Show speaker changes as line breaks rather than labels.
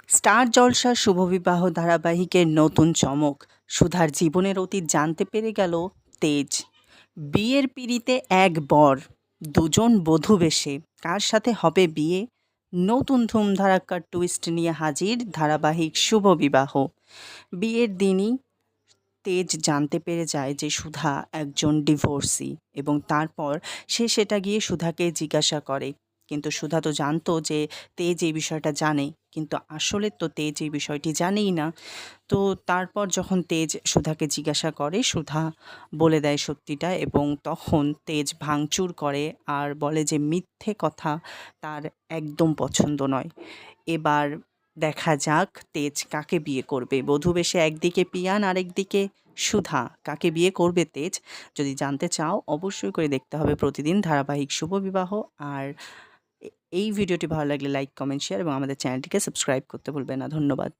Star জলসার শুভবিবাহ ধারাবাহিকের নতুন চমক। সুধার জীবনের অতীত জানতে পেরে গেল তেজ। বিয়ের পিঁড়িতে এক বর, দুজন বধূ বেশে। কার সাথে হবে বিয়ে? নতুন ধুমধারাক্কার টুইস্ট নিয়ে হাজির ধারাবাহিক শুভবিবাহ। বিয়ের দিনই তেজ জানতে পেরে যায় যে সুধা একজন ডিভোর্সি, এবং তারপর সে সেটা গিয়ে সুধাকে জিজ্ঞাসা করে। কিন্তু সুধা তো জানতো যে তেজ এই বিষয়টা জানে, কিন্তু আসলে তো তেজ এই বিষয়টি জানেই না। তো তারপর যখন তেজ সুধাকে জিজ্ঞাসা করে, সুধা বলে দেয় সত্যিটা, এবং তখন তেজ ভাঙচুর করে আর বলে যে মিথ্যে কথা তার একদম পছন্দ নয়। এবার দেখা যাক তেজ কাকে বিয়ে করবে। বধূ বেশে একদিকে পিয়ান, আরেকদিকে সুধা। কাকে বিয়ে করবে তেজ? যদি জানতে চাও অবশ্যই করে দেখতে হবে প্রতিদিন ধারাবাহিক শুভবিবাহ। আর এই ভিডিওটি ভালো লাগলে লাইক, কমেন্ট, শেয়ার এবং আমাদের চ্যানেলটিকে সাবস্ক্রাইব করতে ভুলবে না। ধন্যবাদ।